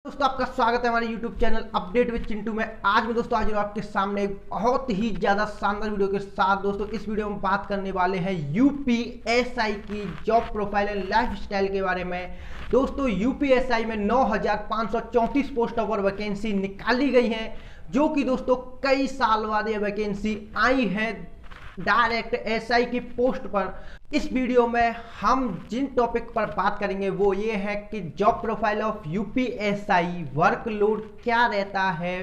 दोस्तों आपका स्वागत है हमारे YouTube channel update with Chintu में। आज मैं दोस्तों हाजिर हूं आपके सामने एक बहुत ही ज़्यादा शानदार वीडियो के साथ। दोस्तों इस वीडियो में बात करने वाले हैं यूपीएसआई की job profile and life style के बारे में। दोस्तों यूपीएसआई में 9534 पोस्ट पर वैकेंसी निकाली गई है, जो कि दोस्तों कई साल बाद ये वैकेंसी आई है डायरेक्ट एसआई की पोस्ट पर। इस वीडियो में हम जिन टॉपिक पर बात करेंगे वो ये है कि job profile of UPSI, workload क्या रहता है,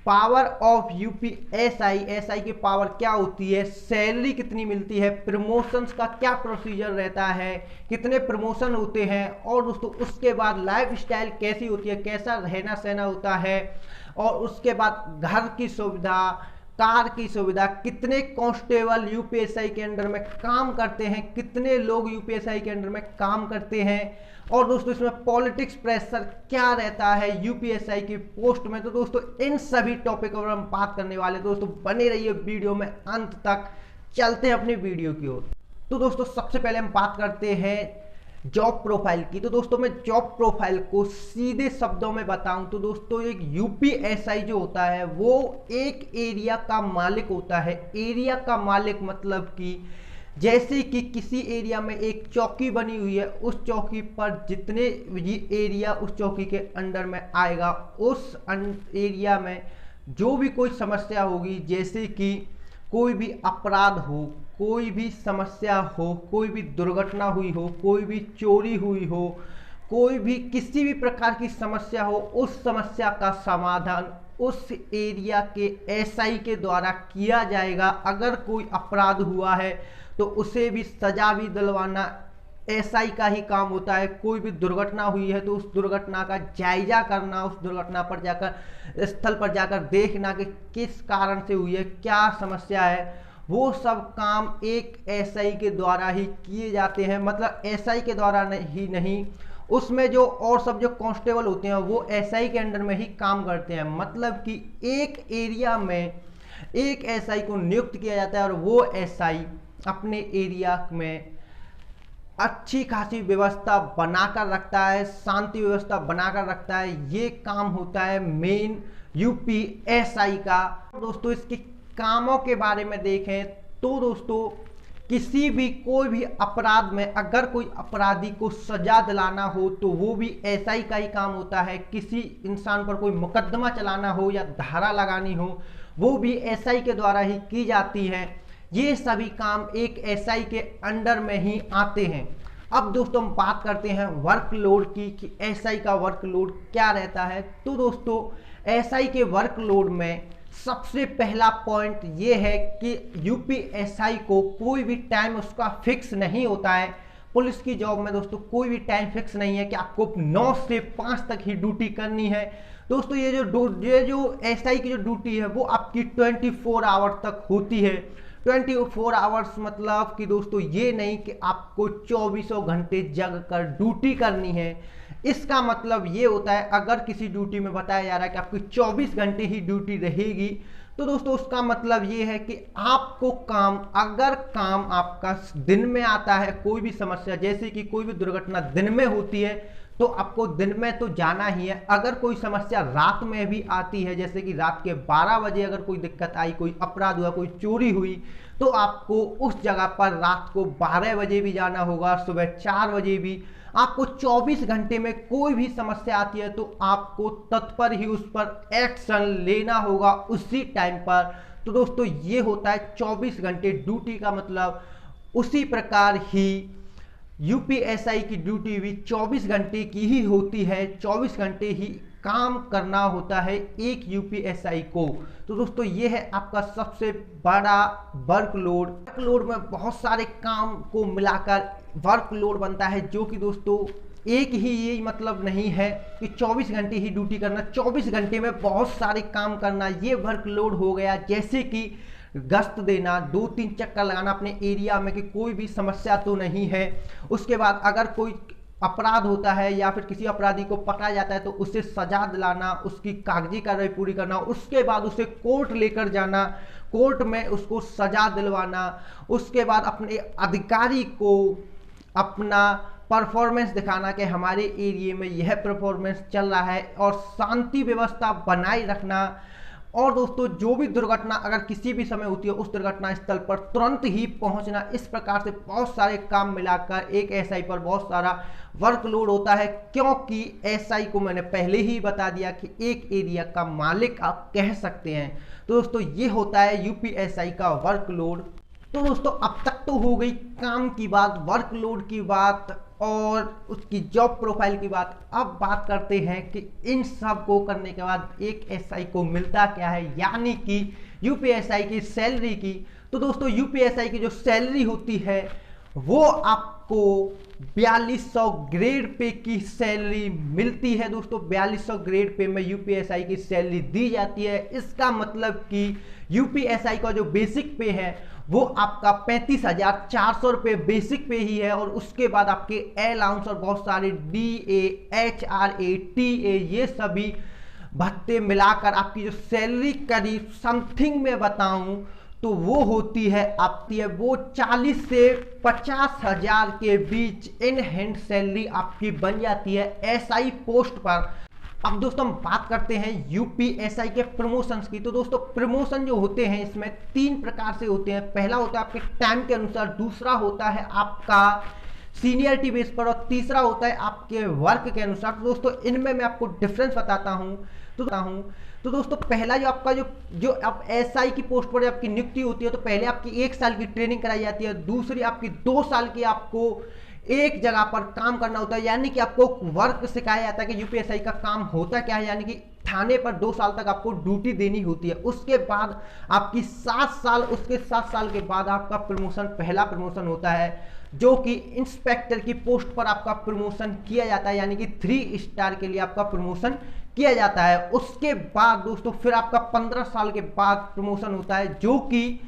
पावर ऑफ यूपीएसआई, एसआई की पावर क्या होती है, सैलरी कितनी मिलती है, प्रमोशंस का क्या प्रोसीजर रहता है, कितने प्रमोशन होते हैं, और दोस्तों उसके बाद लाइफ स्टाइल कैसी होती है, कैसा रहना सहना होता है, और उसके बाद घर की सुविधा, कार की सुविधा, कितने कांस्टेबल यूपीएसआई के अंडर में काम करते हैं, कितने लोग यूपीएसआई के अंडर में काम करते हैं, और दोस्तों इसमें पॉलिटिक्स प्रेशर क्या रहता है यूपीएसआई की पोस्ट में। तो दोस्तों इन सभी टॉपिक पर हम बात करने वाले। दोस्तों बने रहिए वीडियो में अंत तक। चलते हैं अपनी वीडियो की ओर। तो दोस्तों सबसे पहले हम बात करते हैं जॉब प्रोफाइल की। तो दोस्तों मैं जॉब प्रोफाइल को सीधे शब्दों में बताऊं तो दोस्तों एक यूपीएसआई जो होता है वो एक एरिया का मालिक होता है। एरिया का मालिक मतलब कि जैसे कि किसी एरिया में एक चौकी बनी हुई है, उस चौकी पर जितने एरिया उस चौकी के अंडर में आएगा, उस एरिया में जो भी कोई समस्या होगी, जैसे कि कोई भी अपराध हो, कोई भी समस्या हो, कोई भी दुर्घटना हुई हो, कोई भी चोरी हुई हो, कोई भी किसी भी प्रकार की समस्या हो, उस समस्या का समाधान उस एरिया के एसआई के द्वारा किया जाएगा। अगर कोई अपराध हुआ है तो उसे भी सजा भी दिलवाना एसआई का ही काम होता है। कोई भी दुर्घटना हुई है तो उस दुर्घटना का जायजा करना, उस दुर्घटना पर जाकर स्थल पर जाकर देखना कि किस कारण से हुई है, क्या समस्या है, वो सब काम एक एसआई के द्वारा ही किए जाते हैं। मतलब एसआई के द्वारा ही नहीं, उसमें जो और सब जो कांस्टेबल होते हैं वो एसआई के अंडर में ही काम करते हैं। मतलब कि एक एरिया में एक एसआई को नियुक्त किया जाता है और वो एसआई अपने एरिया में अच्छी खासी व्यवस्था बनाकर रखता है, शांति व्यवस्था बनाकर रखता है। ये काम होता है मेन यूपीएसआई का। दोस्तों इसके कामों के बारे में देखें तो दोस्तों किसी भी कोई भी अपराध में अगर कोई अपराधी को सजा दिलाना हो तो वो भी एसआई का ही काम होता है। किसी इंसान पर कोई मुकदमा चलाना हो या धारा लगानी हो, वो भी एसआई के द्वारा ही की जाती है। ये सभी काम एक एसआई के अंडर में ही आते हैं। अब दोस्तों हम बात करते हैं वर्कलोड की कि एसआई का वर्कलोड क्या रहता है। तो दोस्तों एसआई के वर्कलोड में सबसे पहला पॉइंट ये है कि यूपीएसआई को कोई भी टाइम उसका फिक्स नहीं होता है। पुलिस की जॉब में दोस्तों कोई भी टाइम फिक्स नहीं है कि आपको 9 से 5 तक ही ड्यूटी करनी है। दोस्तों ये जो एसआई की जो ड्यूटी है वो आपकी 24 आवर तक होती है। 24 आवर्स मतलब कि दोस्तों ये नहीं कि आपको 24 घंटे जग कर ड्यूटी करनी है। इसका मतलब ये होता है अगर किसी ड्यूटी में बताया जा रहा है कि आपकी 24 घंटे ही ड्यूटी रहेगी, तो दोस्तों उसका मतलब ये है कि आपको अगर काम आपका दिन में आता है, कोई भी समस्या जैसे कि कोई भी दुर्घटना दिन में होती है तो आपको दिन में तो जाना ही है। अगर कोई समस्या रात में भी आती है, जैसे कि रात के 12 बजे अगर कोई दिक्कत आई, कोई अपराध हुआ, कोई चोरी हुई, तो आपको उस जगह पर रात को 12 बजे भी जाना होगा, सुबह 4 बजे भी। आपको 24 घंटे में कोई भी समस्या आती है तो आपको तत्पर ही उस पर एक्शन लेना होगा उसी टाइम पर। तो दोस्तों ये होता है 24 घंटे ड्यूटी का मतलब। उसी प्रकार ही यूपीएसआई की ड्यूटी भी 24 घंटे की ही होती है। 24 घंटे ही काम करना होता है एक यूपीएसआई को। तो दोस्तों ये है आपका सबसे बड़ा वर्कलोड। वर्कलोड में बहुत सारे काम को मिलाकर वर्कलोड बनता है, जो कि दोस्तों एक ही ये मतलब नहीं है कि 24 घंटे ही ड्यूटी करना, 24 घंटे में बहुत सारे काम करना, ये वर्कलोड हो गया। जैसे कि गश्त देना, 2-3 चक्कर लगाना अपने एरिया में कि कोई भी समस्या तो नहीं है। उसके बाद अगर कोई अपराध होता है या फिर किसी अपराधी को पकड़ा जाता है तो उसे सजा दिलाना, उसकी कागजी कार्रवाई पूरी करना, उसके बाद उसे कोर्ट लेकर जाना, कोर्ट में उसको सजा दिलवाना, उसके बाद अपने अधिकारी को अपना परफॉर्मेंस दिखाना कि हमारे एरिया में यह परफॉर्मेंस चल रहा है और शांति व्यवस्था बनाए रखना। और दोस्तों जो भी दुर्घटना अगर किसी भी समय होती है उस दुर्घटना स्थल पर तुरंत ही पहुंचना, इस प्रकार से बहुत सारे काम मिलाकर एक एसआई पर बहुत सारा वर्कलोड होता है, क्योंकि एसआई को मैंने पहले ही बता दिया कि एक एरिया का मालिक आप कह सकते हैं। तो दोस्तों ये होता है यूपीएसआई का वर्कलोड। तो दोस्तों अब तक तो हो गई काम की बात, वर्कलोड की बात और उसकी जॉब प्रोफाइल की बात। अब बात करते हैं कि इन सब को करने के बाद एक एसआई को मिलता क्या है, यानी कि यूपीएसआई की सैलरी की। तो दोस्तों यूपीएसआई की जो सैलरी होती है वो आपको 4200 ग्रेड पे की सैलरी मिलती है। दोस्तों 4200 ग्रेड पे में यूपीएसआई की सैलरी दी जाती है। इसका मतलब कि यूपीएसआई का जो बेसिक पे है वो आपका 35,400 रुपये बेसिक पे ही है, और उसके बाद आपके अलाउंस और बहुत सारे डीए, एचआरए, टीए, ये सभी भत्ते मिलाकर आपकी जो सैलरी करीब समथिंग में बताऊं तो वो होती है आपकी वो 40 से 50,000 के बीच इन हैंड सैलरी आपकी बन जाती है एसआई पोस्ट पर। अब दोस्तों हम बात करते हैं यूपीएसआई के प्रमोशंस की। तो दोस्तों प्रमोशन जो होते हैं इसमें 3 प्रकार से होते हैं। पहला होता है आपके टाइम के अनुसार, दूसरा होता है आपका सीनियरिटी बेस पर, और तीसरा होता है आपके वर्क के अनुसार। तो दोस्तों इनमें मैं आपको डिफरेंस बताता हूं। तो दोस्तों पहला जो आपका जो आप एसआई की पोस्ट पर आपकी नियुक्ति होती है तो पहले आपकी 1 साल की ट्रेनिंग कराई जाती है, दूसरी आपकी 2 साल की आपको एक जगह पर काम करना होता है, यानी कि आपको वर्क सिखाया जाता है कि यूपीएसआई का काम होता क्या है, यानी कि थाने पर 2 साल तक आपको ड्यूटी देनी होती है। उसके बाद आपकी 7 साल, उसके 7 साल के बाद आपका प्रमोशन, पहला प्रमोशन होता है जो कि इंस्पेक्टर की पोस्ट पर आपका प्रमोशन किया जाता है, यानी कि 3 स्टार के लिए आपका प्रमोशन किया जाता है। उसके बाद दोस्तों फिर आपका 15 साल के बाद प्रमोशन होता है जो कि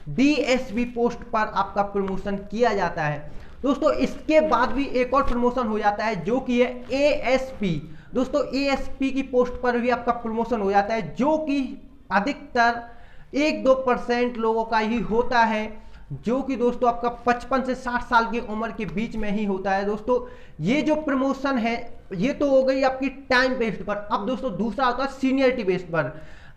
डीएसपी पोस्ट पर आपका प्रमोशन किया जाता है। दोस्तों इसके बाद भी एक और प्रमोशन हो जाता है जो कि है एएसपी। दोस्तों एएसपी की पोस्ट पर भी आपका प्रमोशन हो जाता है जो कि अधिकतर 1-2% लोगों का ही होता है, जो कि दोस्तों आपका 55 से 60 साल की उम्र के बीच में ही होता है। दोस्तों ये जो प्रमोशन है ये तो हो गई आपकी टाइम बेस्ड पर। अब दोस्तों दूसरा होता है सीनियरिटी बेस्ड पर।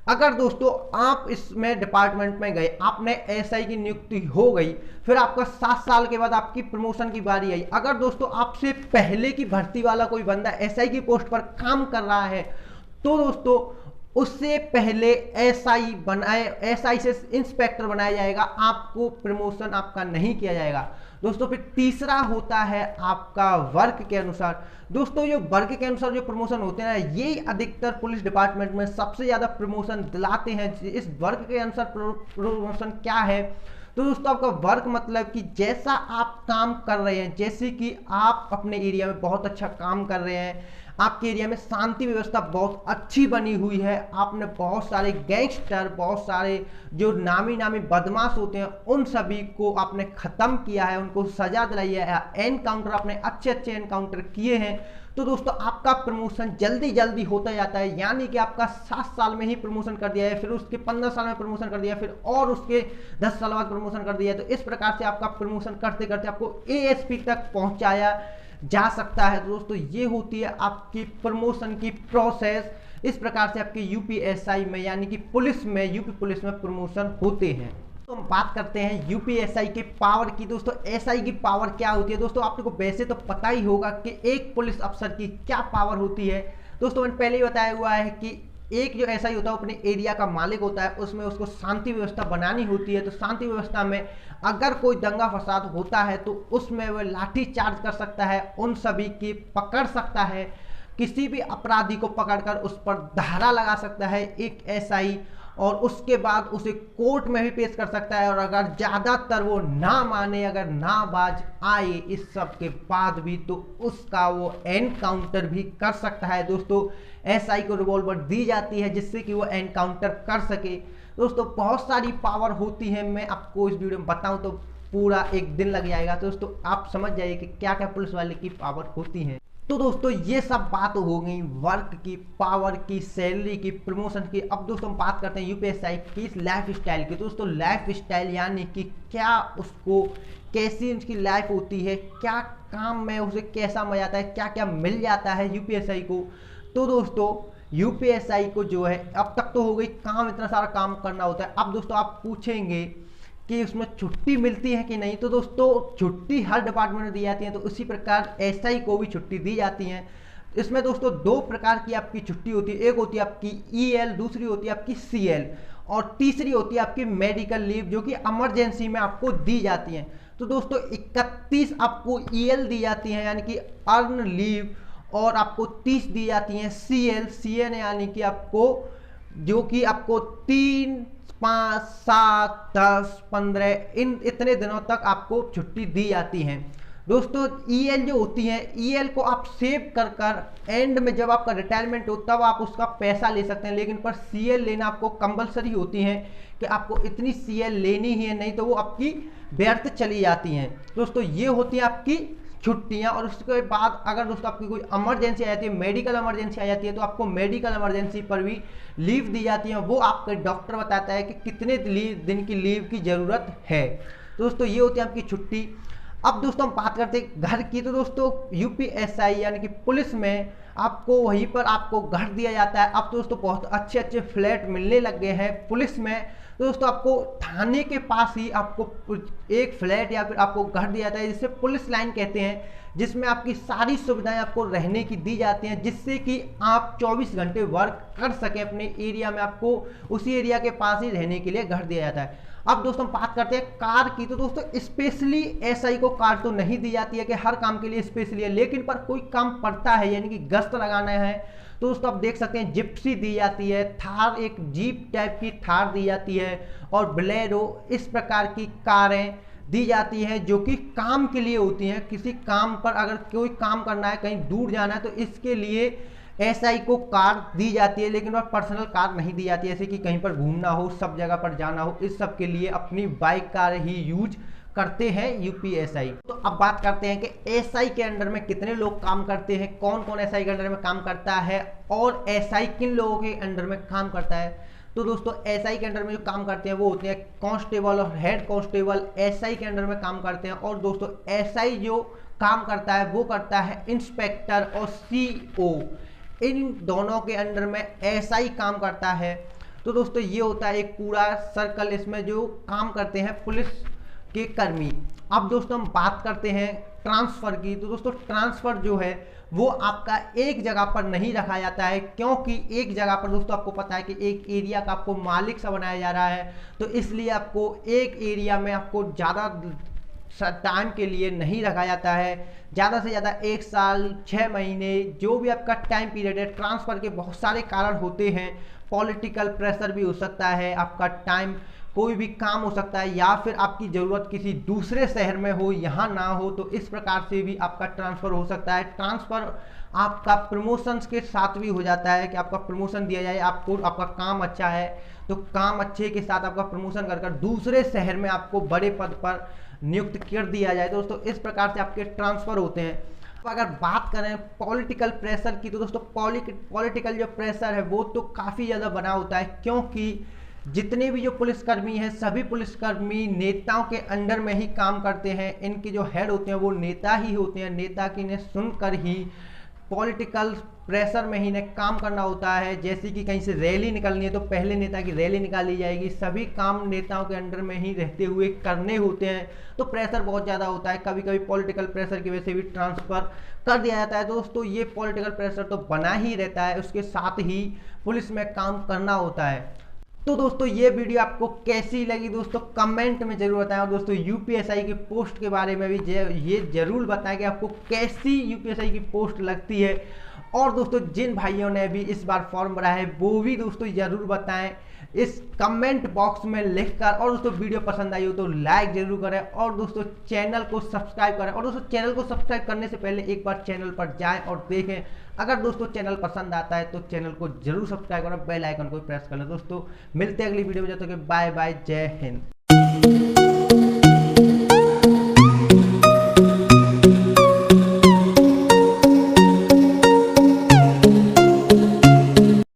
अगर दोस्तों आप इसमें डिपार्टमेंट में गए, आपने एसआई की नियुक्ति हो गई, फिर आपका 7 साल के बाद आपकी प्रमोशन की बारी आई। अगर दोस्तों आपसे पहले की भर्ती वाला कोई बंदा एसआई की पोस्ट पर काम कर रहा है तो दोस्तों उससे पहले एसआई से इंस्पेक्टर बनाया जाएगा, आपको प्रमोशन आपका नहीं किया जाएगा। दोस्तों फिर तीसरा होता है आपका वर्क के अनुसार। दोस्तों जो वर्क के अनुसार जो प्रमोशन होते हैं ये अधिकतर पुलिस डिपार्टमेंट में सबसे ज्यादा प्रमोशन दिलाते हैं। इस वर्क के अनुसार प्रमोशन क्या है, तो दोस्तों आपका वर्क मतलब कि जैसा आप काम कर रहे हैं, जैसे कि आप अपने एरिया में बहुत अच्छा काम कर रहे हैं, आपके एरिया में शांति व्यवस्था बहुत अच्छी बनी हुई है, आपने बहुत सारे गैंगस्टर, बहुत सारे जो नामी बदमाश होते हैं उन सभी को आपने खत्म किया है, उनको सजा दिलाई है, एनकाउंटर आपने अच्छे एनकाउंटर किए हैं, तो दोस्तों आपका प्रमोशन जल्दी होता जाता है। यानी कि आपका 7 साल में ही प्रमोशन कर दिया है, फिर उसके 15 साल में प्रमोशन कर दिया, फिर और उसके 10 साल बाद प्रमोशन कर दिया। तो इस प्रकार से आपका प्रमोशन करते करते आपको एएसपी तक पहुंचाया जा सकता है। तो दोस्तों ये होती है आपकी प्रमोशन की प्रोसेस। इस प्रकार से आपके यूपीएसआई में यानी कि पुलिस में, यूपी पुलिस में प्रमोशन होते हैं। तो हम बात करते हैं यूपीएसआई के पावर की। दोस्तों एसआई की पावर क्या होती है, दोस्तों आपको वैसे तो पता ही होगा कि एक पुलिस अफसर की क्या पावर होती है। दोस्तों मैंने पहले ही बताया हुआ है कि एक जो एसआई होता है अपने एरिया का मालिक होता है, उसमें उसको शांति व्यवस्था बनानी होती है। तो शांति व्यवस्था में अगर कोई दंगा फसाद होता है तो उसमें वह लाठी चार्ज कर सकता है, उन सभी की पकड़ सकता है, किसी भी अपराधी को पकड़कर उस पर धारा लगा सकता है एक एसआई, और उसके बाद उसे कोर्ट में भी पेश कर सकता है। और अगर ज़्यादातर वो ना माने, अगर नाबाज आए इस सब के बाद भी, तो उसका वो एनकाउंटर भी कर सकता है। दोस्तों एसआई को रिवॉल्वर दी जाती है जिससे कि वो एनकाउंटर कर सके। दोस्तों बहुत सारी पावर होती है, मैं आपको इस वीडियो में बताऊं तो पूरा एक दिन लग जाएगा। तो दोस्तों आप समझ जाइए कि क्या क्या पुलिस वाले की पावर होती है। तो दोस्तों ये सब बात हो गई वर्क की, पावर की, सैलरी की, प्रमोशन की। अब दोस्तों हम बात करते हैं यूपीएसआई की लाइफ स्टाइल की। दोस्तों लाइफ स्टाइल यानी कि क्या उसको, कैसी उसकी लाइफ होती है, क्या काम में उसे कैसा मजा आता है, क्या क्या मिल जाता है यूपीएसआई को। तो दोस्तों यूपीएसआई को जो है, अब तक तो हो गई काम, इतना सारा काम करना होता है। अब दोस्तों आप पूछेंगे कि उसमें छुट्टी मिलती है कि नहीं। तो दोस्तों छुट्टी हर डिपार्टमेंट में दी जाती है, तो उसी प्रकार एसआई को भी छुट्टी दी जाती है। इसमें दोस्तों दो प्रकार की आपकी छुट्टी होती है, एक होती है आपकी ईएल, दूसरी होती है आपकी सीएल, और तीसरी होती है आपकी मेडिकल लीव, जो कि इमरजेंसी में आपको दी जाती है। तो दोस्तों 31 आपको ईएल दी जाती है यानी कि अर्न लीव, और आपको 30 दी जाती हैं सीएल, सीएल यानी कि आपको, जो कि आपको 3, 5, 7, 10, 15 इन इतने दिनों तक आपको छुट्टी दी जाती है। दोस्तों ईएल जो होती है, ईएल को आप सेव कर कर एंड में जब आपका रिटायरमेंट हो तब आप उसका पैसा ले सकते हैं, लेकिन पर सीएल लेना आपको कंपलसरी होती है कि आपको इतनी सीएल लेनी ही है, नहीं तो वो आपकी व्यर्थ चली जाती हैं। दोस्तों ये होती है आपकी छुट्टियां। और उसके बाद अगर दोस्तों आपकी कोई इमरजेंसी आ जाती है, मेडिकल इमरजेंसी आ जाती है, तो आपको मेडिकल इमरजेंसी पर भी लीव दी जाती है। वो आपका डॉक्टर बताता है कि कितने दिन की लीव की ज़रूरत है। तो दोस्तों ये होती है आपकी छुट्टी। अब दोस्तों हम बात करते हैं घर की। तो दोस्तों यूपीएसआई यानी कि पुलिस में आपको वहीं पर आपको घर दिया जाता है। अब तो दोस्तों बहुत अच्छे अच्छे फ्लैट मिलने लग गए हैं पुलिस में। तो दोस्तों आपको थाने के पास ही आपको एक फ्लैट या फिर आपको घर दिया जाता है, जिसे पुलिस लाइन कहते हैं, जिसमें आपकी सारी सुविधाएं आपको रहने की दी जाती हैं, जिससे कि आप 24 घंटे वर्क कर सकें अपने एरिया में। आपको उसी एरिया के पास ही रहने के लिए घर दिया जाता है। अब दोस्तों हम बात करते हैं कार की। तो दोस्तों स्पेशली एसआई को कार तो नहीं दी जाती है कि हर काम के लिए स्पेशली है, लेकिन पर कोई काम पड़ता है यानी कि गश्त लगाना है, तो दोस्तों आप देख सकते हैं जिप्सी दी जाती है, थार एक जीप टाइप की थार दी जाती है, और बोलेरो, इस प्रकार की कारें दी जाती हैं जो कि काम के लिए होती हैं। किसी काम पर अगर कोई काम करना है, कहीं दूर जाना है, तो इसके लिए एसआई को कार दी जाती है, लेकिन वह पर्सनल कार नहीं दी जाती है। जैसे कि कहीं पर घूमना हो, सब जगह पर जाना हो, इस सब के लिए अपनी बाइक कार ही यूज करते हैं यूपीएसआई। तो अब बात करते हैं कि एसआई के अंडर में कितने लोग काम करते हैं, कौन कौन एसआई के अंडर में काम करता है, और एसआई किन लोगों के अंडर में काम करता है। तो दोस्तों एसआई के अंडर में जो काम करते हैं वो होते हैं कांस्टेबल और हेड कांस्टेबल, एसआई के अंडर में काम करते हैं। और दोस्तों एसआई जो काम करता है वो करता है इंस्पेक्टर और सीओ, इन दोनों के अंडर में एसआई काम करता है। तो दोस्तों ये होता है एक पूरा सर्कल, इसमें जो काम करते हैं पुलिस के कर्मी। अब दोस्तों हम बात करते हैं ट्रांसफर की। तो दोस्तों ट्रांसफर जो है वो आपका एक जगह पर नहीं रखा जाता है, क्योंकि एक जगह पर दोस्तों आपको पता है कि एक एरिया का आपको मालिक सा बनाया जा रहा है, तो इसलिए आपको एक एरिया में आपको ज़्यादा टाइम के लिए नहीं रखा जाता है। ज़्यादा से ज़्यादा 1 साल 6 महीने जो भी आपका टाइम पीरियड है। ट्रांसफ़र के बहुत सारे कारण होते हैं, पॉलिटिकल प्रेशर भी हो सकता है, आपका टाइम, कोई भी काम हो सकता है, या फिर आपकी ज़रूरत किसी दूसरे शहर में हो, यहाँ ना हो, तो इस प्रकार से भी आपका ट्रांसफ़र हो सकता है। ट्रांसफ़र आपका प्रमोशंस के साथ भी हो जाता है कि आपका प्रमोशन दिया जाए, आपको आपका काम अच्छा है तो काम अच्छे के साथ आपका प्रमोशन कर कर दूसरे शहर में आपको बड़े पद पर नियुक्त कर दिया जाए। दोस्तों इस प्रकार से आपके ट्रांसफ़र होते हैं। अब अगर बात करें पॉलिटिकल प्रेशर की, तो दोस्तों पॉलिटिकल जो प्रेशर है वो तो काफ़ी ज़्यादा बना होता है, क्योंकि जितने भी जो पुलिसकर्मी हैं सभी पुलिसकर्मी नेताओं के अंडर में ही काम करते हैं। इनके जो हेड होते हैं वो नेता ही होते हैं, नेता की ने सुनकर ही पॉलिटिकल प्रेशर में ही इन्हें काम करना होता है। जैसे कि कहीं से रैली निकलनी है तो पहले नेता की रैली निकाली जाएगी, सभी काम नेताओं के अंडर में ही रहते हुए करने होते हैं, तो प्रेशर बहुत ज़्यादा होता है। कभी कभी पॉलिटिकल प्रेशर की वजह से भी ट्रांसफ़र कर दिया जाता है। दोस्तों ये पॉलिटिकल प्रेशर तो बना ही रहता है, उसके साथ ही पुलिस में काम करना होता है। तो दोस्तों ये वीडियो आपको कैसी लगी दोस्तों कमेंट में जरूर बताएं, और दोस्तों यूपीएसआई की पोस्ट के बारे में भी ये जरूर बताएं कि आपको कैसी यूपीएसआई की पोस्ट लगती है। और दोस्तों जिन भाइयों ने भी इस बार फॉर्म भरा है वो भी दोस्तों जरूर बताएं इस कमेंट बॉक्स में लिखकर। और दोस्तों वीडियो पसंद आई हो तो लाइक जरूर करें, और दोस्तों चैनल को सब्सक्राइब करें। और दोस्तों चैनल को सब्सक्राइब करने से पहले एक बार चैनल पर जाएं और देखें। अगर दोस्तों चैनल पसंद आता है तो चैनल को जरूर सब्सक्राइब करें, बेल आइकन को प्रेस कर लें। दोस्तों मिलते हैं अगली वीडियो में, जब तक बाय बाय, जय हिंद।